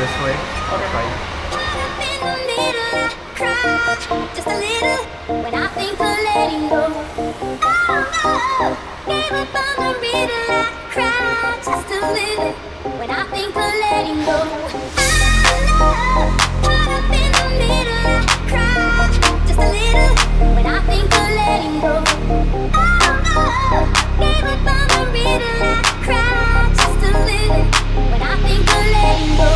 this way. Okay. Fine. Just a little when I think of letting go. Oh, gave up on the riddle. I cry just a little when I think of letting go. Caught up in the middle. I cry just a little when I think of letting go. Oh, gave up on the riddle. I cry just a little when I think of letting go.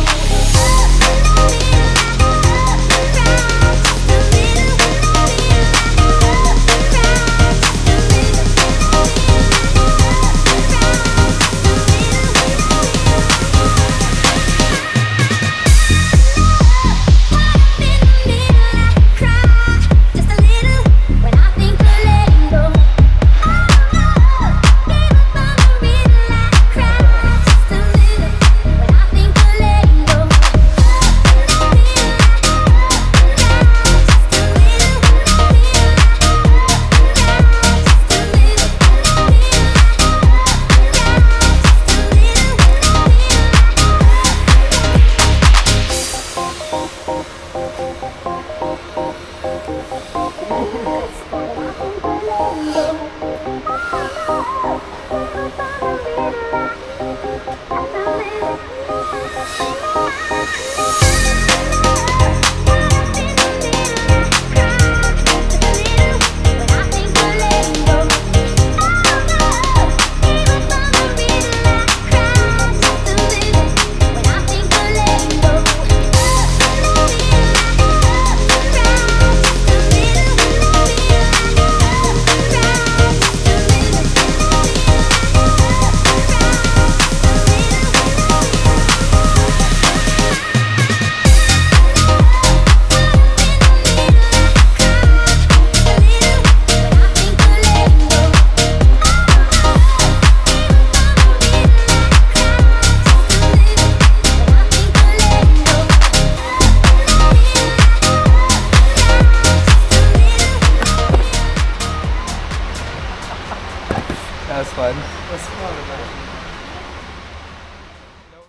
That was fun. That's fun, man.